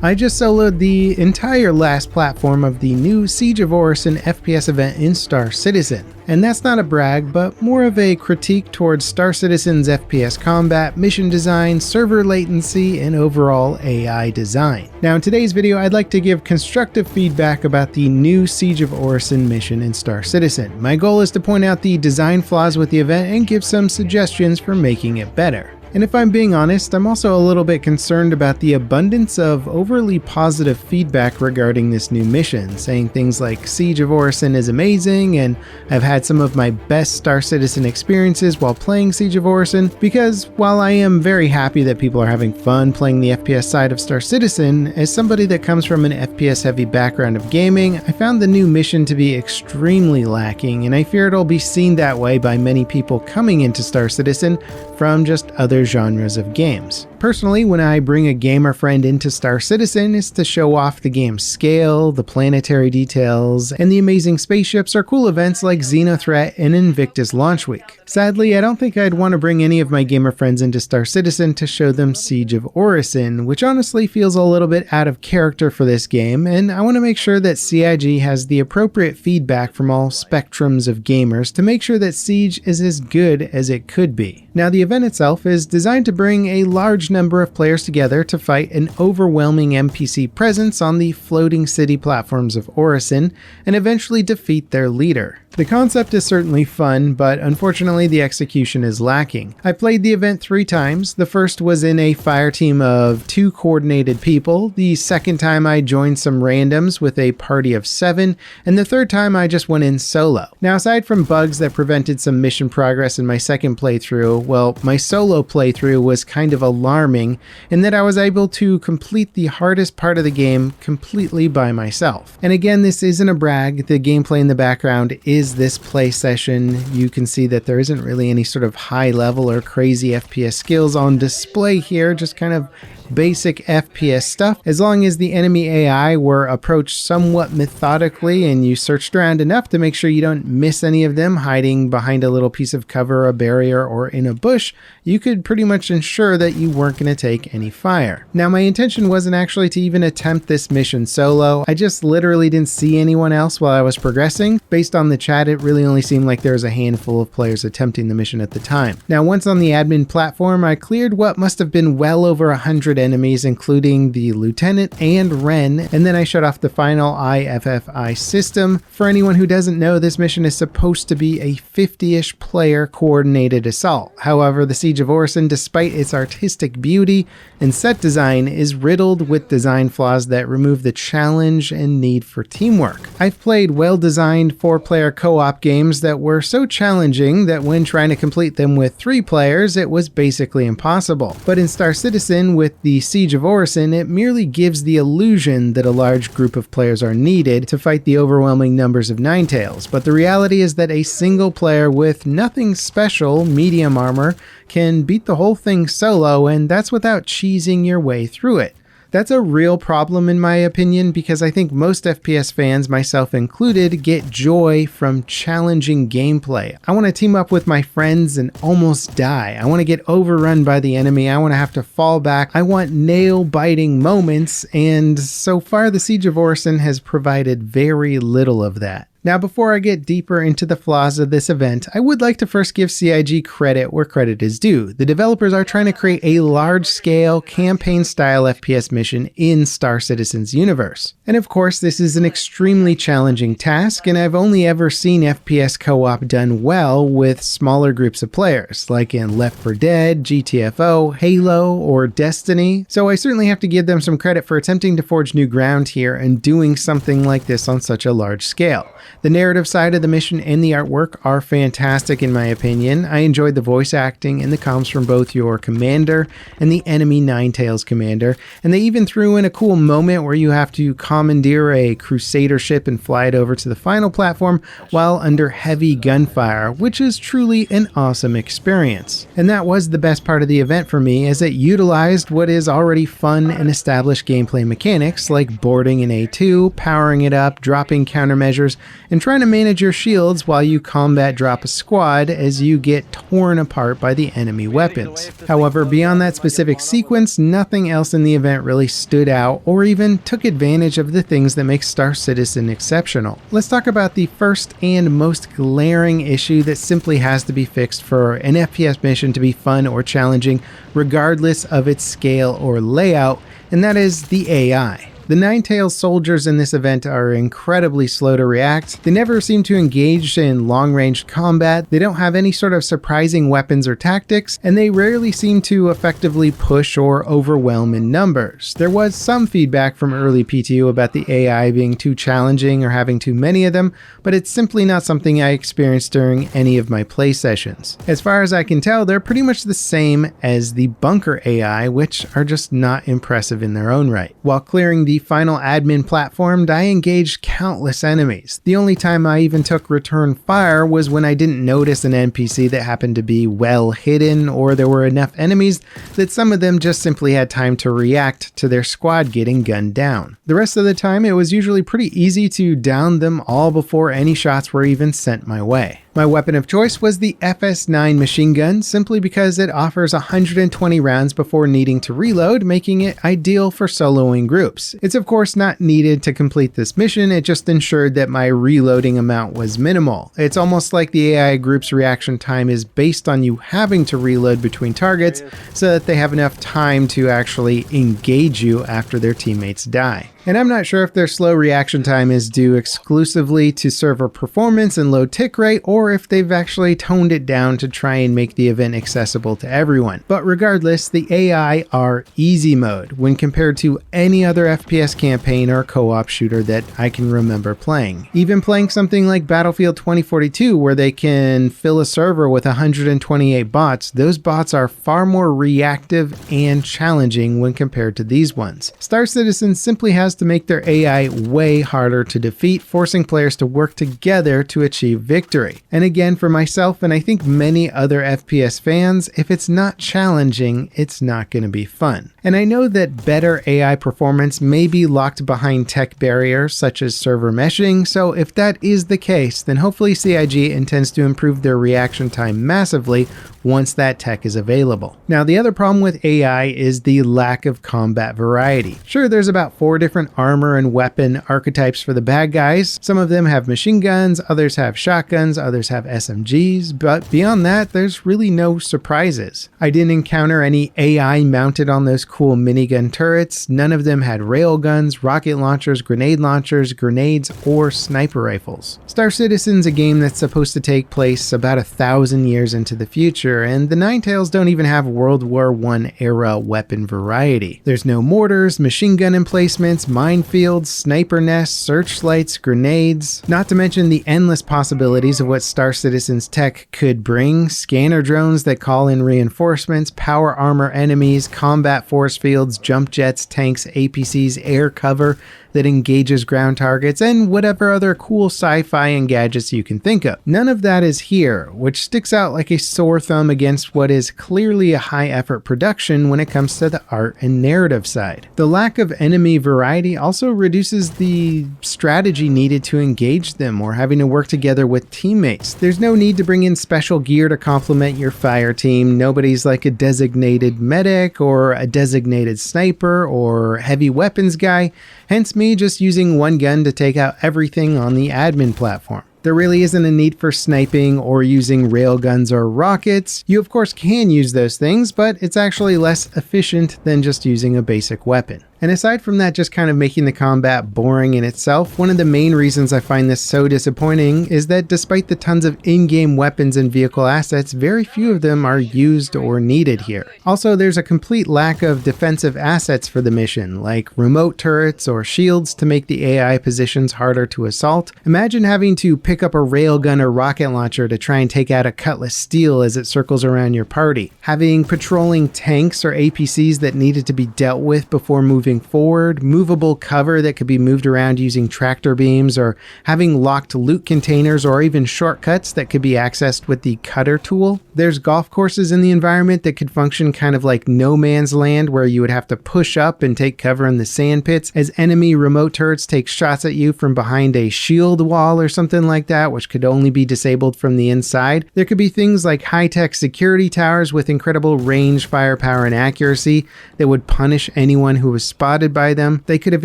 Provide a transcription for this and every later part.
I just soloed the entire last platform of the new Siege of Orison FPS event in Star Citizen. And that's not a brag, but more of a critique towards Star Citizen's FPS combat, mission design, server latency, and overall AI design. Now in today's video, I'd like to give constructive feedback about the new Siege of Orison mission in Star Citizen. My goal is to point out the design flaws with the event and give some suggestions for making it better. And if I'm being honest, I'm also a little bit concerned about the abundance of overly positive feedback regarding this new mission, saying things like Siege of Orison is amazing and I've had some of my best Star Citizen experiences while playing Siege of Orison, because while I am very happy that people are having fun playing the FPS side of Star Citizen, as somebody that comes from an FPS heavy background of gaming, I found the new mission to be extremely lacking, and I fear it'll be seen that way by many people coming into Star Citizen from just other genres of games. Personally, when I bring a gamer friend into Star Citizen, it's to show off the game's scale, the planetary details, and the amazing spaceships or cool events like Xenothreat and Invictus Launch Week. Sadly, I don't think I'd want to bring any of my gamer friends into Star Citizen to show them Siege of Orison, which honestly feels a little bit out of character for this game, and I want to make sure that CIG has the appropriate feedback from all spectrums of gamers to make sure that Siege is as good as it could be. Now, the event itself is designed to bring a large number of players together to fight an overwhelming NPC presence on the floating city platforms of Orison and eventually defeat their leader. The concept is certainly fun, but unfortunately the execution is lacking. I played the event 3 times. The first was in a fire team of 2 coordinated people. The second time I joined some randoms with a party of 7, and the third time I just went in solo. Now, aside from bugs that prevented some mission progress in my second playthrough, well, my solo playthrough was kind of alarming in that I was able to complete the hardest part of the game completely by myself. And again, this isn't a brag. The gameplay in the background is this play session. You can see that there isn't really any sort of high level or crazy FPS skills on display here, just kind of basic FPS stuff. As long as the enemy AI were approached somewhat methodically and you searched around enough to make sure you don't miss any of them hiding behind a little piece of cover, a barrier, or in a bush, you could pretty much ensure that you weren't going to take any fire. Now, my intention wasn't actually to even attempt this mission solo. I just literally didn't see anyone else while I was progressing. Based on the chat, it really only seemed like there was a handful of players attempting the mission at the time. Now, once on the admin platform, I cleared what must have been well over 100 enemies, including the lieutenant and Ren, and then I shut off the final IFFI system. For anyone who doesn't know, this mission is supposed to be a 50-ish player coordinated assault. However, the Siege of Orison, despite its artistic beauty and set design, is riddled with design flaws that remove the challenge and need for teamwork. I've played well-designed 4-player co-op games that were so challenging that when trying to complete them with 3 players, it was basically impossible. But in Star Citizen, with the Siege of Orison, it merely gives the illusion that a large group of players are needed to fight the overwhelming numbers of Ninetales, but the reality is that a single player with nothing special, medium armor, can beat the whole thing solo, and that's without cheesing your way through it. That's a real problem in my opinion, because I think most FPS fans, myself included, get joy from challenging gameplay. I want to team up with my friends and almost die. I want to get overrun by the enemy. I want to have to fall back. I want nail-biting moments, and so far the Siege of Orison has provided very little of that. Now, before I get deeper into the flaws of this event, I would like to first give CIG credit where credit is due. The developers are trying to create a large-scale, campaign-style FPS mission in Star Citizen's universe. And of course, this is an extremely challenging task, and I've only ever seen FPS co-op done well with smaller groups of players, like in Left 4 Dead, GTFO, Halo, or Destiny. So I certainly have to give them some credit for attempting to forge new ground here and doing something like this on such a large scale. The narrative side of the mission and the artwork are fantastic in my opinion. I enjoyed the voice acting and the comms from both your commander and the enemy Ninetales commander, and they even threw in a cool moment where you have to commandeer a crusader ship and fly it over to the final platform while under heavy gunfire, which is truly an awesome experience. And that was the best part of the event for me, as it utilized what is already fun and established gameplay mechanics like boarding an A2, powering it up, dropping countermeasures, and trying to manage your shields while you combat drop a squad as you get torn apart by the enemy weapons. However, beyond that specific sequence, nothing else in the event really stood out or even took advantage of the things that make Star Citizen exceptional. Let's talk about the first and most glaring issue that simply has to be fixed for an FPS mission to be fun or challenging, regardless of its scale or layout, and that is the AI. The Ninetales soldiers in this event are incredibly slow to react. They never seem to engage in long-range combat, they don't have any sort of surprising weapons or tactics, and they rarely seem to effectively push or overwhelm in numbers. There was some feedback from early PTU about the AI being too challenging or having too many of them, but it's simply not something I experienced during any of my play sessions. As far as I can tell, they're pretty much the same as the bunker AI, which are just not impressive in their own right. While clearing the final admin platform, I engaged countless enemies. The only time I even took return fire was when I didn't notice an NPC that happened to be well hidden, or there were enough enemies that some of them just simply had time to react to their squad getting gunned down. The rest of the time, it was usually pretty easy to down them all before any shots were even sent my way. My weapon of choice was the FS9 machine gun, simply because it offers 120 rounds before needing to reload, making it ideal for soloing groups. It's of course not needed to complete this mission, it just ensured that my reloading amount was minimal. It's almost like the AI group's reaction time is based on you having to reload between targets so that they have enough time to actually engage you after their teammates die. And I'm not sure if their slow reaction time is due exclusively to server performance and low tick rate, or if they've actually toned it down to try and make the event accessible to everyone. But regardless, the AI are easy mode when compared to any other FPS campaign or co-op shooter that I can remember playing. Even playing something like Battlefield 2042, where they can fill a server with 128 bots, those bots are far more reactive and challenging when compared to these ones. Star Citizen simply has to make their AI way harder to defeat, forcing players to work together to achieve victory. And again, for myself and I think many other FPS fans, if it's not challenging, it's not going to be fun. And I know that better AI performance may be locked behind tech barriers such as server meshing, so if that is the case, then hopefully CIG intends to improve their reaction time massively once that tech is available. Now, the other problem with AI is the lack of combat variety. Sure, there's about 4 different armor and weapon archetypes for the bad guys. Some of them have machine guns, others have shotguns, others have SMGs, but beyond that, there's really no surprises. I didn't encounter any AI mounted on those cool minigun turrets. None of them had railguns, rocket launchers, grenades, or sniper rifles. Star Citizen's a game that's supposed to take place about 1,000 years into the future, and the Ninetales don't even have World War I era weapon variety. There's no mortars, machine gun emplacements, minefields, sniper nests, searchlights, grenades, not to mention the endless possibilities of what Star Citizen's tech could bring: scanner drones that call in reinforcements, power armor enemies, combat force fields, jump jets, tanks, APCs, air cover that engages ground targets, and whatever other cool sci-fi and gadgets you can think of. None of that is here, which sticks out like a sore thumb against what is clearly a high-effort production when it comes to the art and narrative side. The lack of enemy variety also reduces the strategy needed to engage them or having to work together with teammates. There's no need to bring in special gear to complement your fire team. Nobody's like a designated medic or a designated sniper or heavy weapons guy, hence me just using one gun to take out everything on the admin platform. There really isn't a need for sniping or using railguns or rockets. You of course can use those things, but it's actually less efficient than just using a basic weapon. And aside from that just kind of making the combat boring in itself, one of the main reasons I find this so disappointing is that despite the tons of in-game weapons and vehicle assets, very few of them are used or needed here. Also, there's a complete lack of defensive assets for the mission, like remote turrets or shields to make the AI positions harder to assault. Imagine having to pick up a railgun or rocket launcher to try and take out a cutlass steel as it circles around your party. Having patrolling tanks or APCs that needed to be dealt with before moving moving forward, movable cover that could be moved around using tractor beams, or having locked loot containers, or even shortcuts that could be accessed with the cutter tool. There's golf courses in the environment that could function kind of like no man's land, where you would have to push up and take cover in the sand pits as enemy remote turrets take shots at you from behind a shield wall or something like that, which could only be disabled from the inside. There could be things like high-tech security towers with incredible range, firepower, and accuracy that would punish anyone who was spotted by them. They could have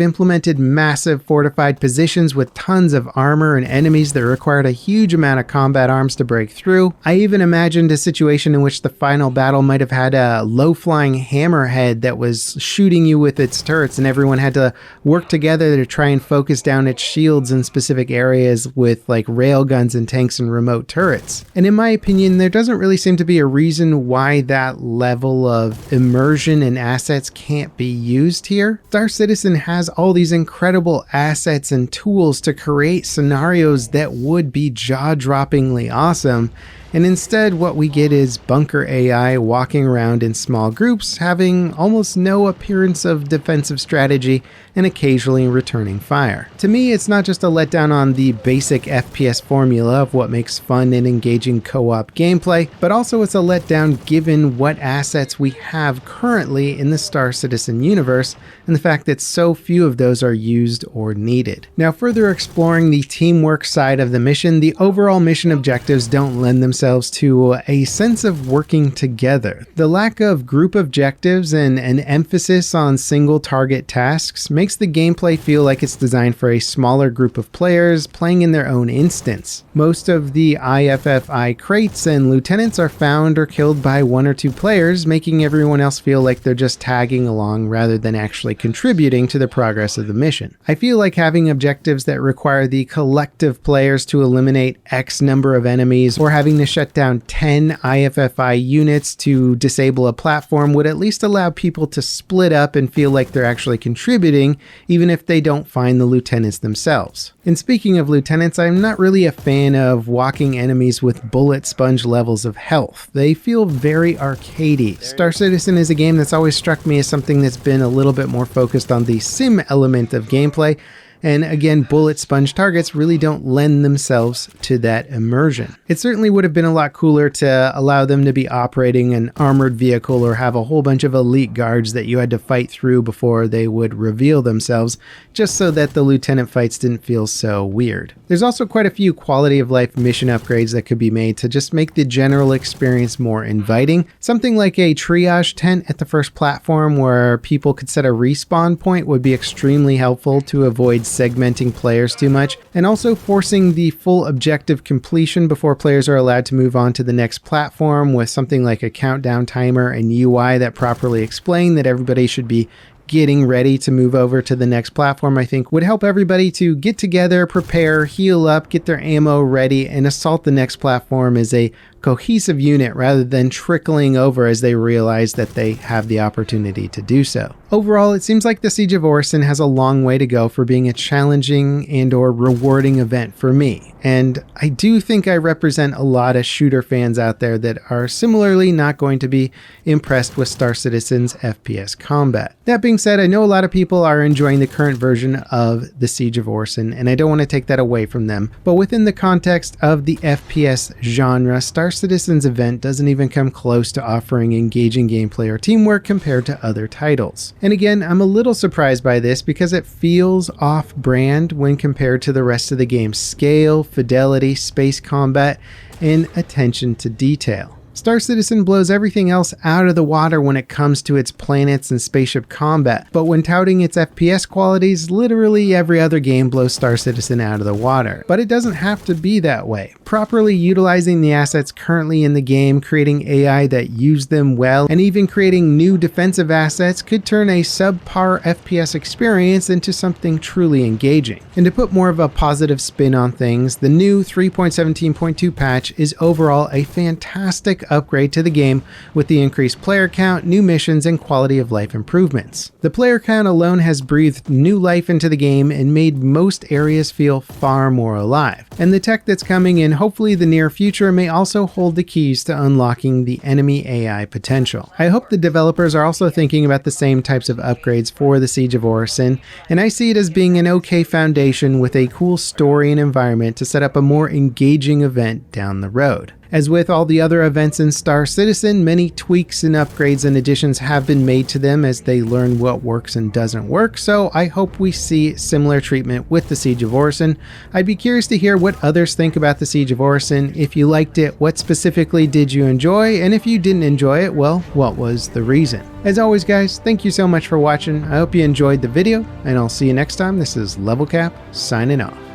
implemented massive fortified positions with tons of armor and enemies that required a huge amount of combat arms to break through. I even imagined a situation in which the final battle might have had a low-flying hammerhead that was shooting you with its turrets, and everyone had to work together to try and focus down its shields in specific areas with like railguns and tanks and remote turrets. And in my opinion, there doesn't really seem to be a reason why that level of immersion and assets can't be used here. Star Citizen has all these incredible assets and tools to create scenarios that would be jaw-droppingly awesome. And instead, what we get is bunker AI walking around in small groups, having almost no appearance of defensive strategy and occasionally returning fire. To me, it's not just a letdown on the basic FPS formula of what makes fun and engaging co-op gameplay, but also it's a letdown given what assets we have currently in the Star Citizen universe and the fact that so few of those are used or needed. Now, further exploring the teamwork side of the mission, the overall mission objectives don't lend themselves to a sense of working together. The lack of group objectives and an emphasis on single target tasks makes the gameplay feel like it's designed for a smaller group of players playing in their own instance. Most of the IFFI crates and lieutenants are found or killed by one or two players, making everyone else feel like they're just tagging along rather than actually contributing to the progress of the mission. I feel like having objectives that require the collective players to eliminate X number of enemies, or having to shut down 10 IFFI units to disable a platform would at least allow people to split up and feel like they're actually contributing, even if they don't find the lieutenants themselves. And speaking of lieutenants, I'm not really a fan of walking enemies with bullet sponge levels of health. They feel very arcadey. Star Citizen is a game that's always struck me as something that's been a little bit more focused on the sim element of gameplay. And again, bullet sponge targets really don't lend themselves to that immersion. It certainly would have been a lot cooler to allow them to be operating an armored vehicle or have a whole bunch of elite guards that you had to fight through before they would reveal themselves, just so that the lieutenant fights didn't feel so weird. There's also quite a few quality of life mission upgrades that could be made to just make the general experience more inviting. Something like a triage tent at the first platform where people could set a respawn point would be extremely helpful to avoid segmenting players too much, and also forcing the full objective completion before players are allowed to move on to the next platform with something like a countdown timer and UI that properly explain that everybody should be getting ready to move over to the next platform, I think would help everybody to get together, prepare, heal up, get their ammo ready, and assault the next platform as a cohesive unit rather than trickling over as they realize that they have the opportunity to do so. Overall, it seems like the Siege of Orison has a long way to go for being a challenging and or rewarding event for me. And I do think I represent a lot of shooter fans out there that are similarly not going to be impressed with Star Citizen's FPS combat. That being said, I know a lot of people are enjoying the current version of the Siege of Orison, and I don't want to take that away from them. But within the context of the FPS genre, Star Citizen's event doesn't even come close to offering engaging gameplay or teamwork compared to other titles. And again, I'm a little surprised by this because it feels off-brand when compared to the rest of the game's scale, fidelity, space combat, and attention to detail. Star Citizen blows everything else out of the water when it comes to its planets and spaceship combat, but when touting its FPS qualities, literally every other game blows Star Citizen out of the water. But it doesn't have to be that way. Properly utilizing the assets currently in the game, creating AI that use them well, and even creating new defensive assets could turn a subpar FPS experience into something truly engaging. And to put more of a positive spin on things, the new 3.17.2 patch is overall a fantastic quick upgrade to the game with the increased player count, new missions, and quality of life improvements. The player count alone has breathed new life into the game and made most areas feel far more alive. And the tech that's coming in hopefully the near future may also hold the keys to unlocking the enemy AI potential. I hope the developers are also thinking about the same types of upgrades for the Siege of Orison, and I see it as being an okay foundation with a cool story and environment to set up a more engaging event down the road. As with all the other events in Star Citizen, many tweaks and upgrades and additions have been made to them as they learn what works and doesn't work, so I hope we see similar treatment with the Siege of Orison. I'd be curious to hear what others think about the Siege of Orison. If you liked it, what specifically did you enjoy? And if you didn't enjoy it, well, what was the reason? As always guys, thank you so much for watching. I hope you enjoyed the video, and I'll see you next time. This is Level Cap, signing off.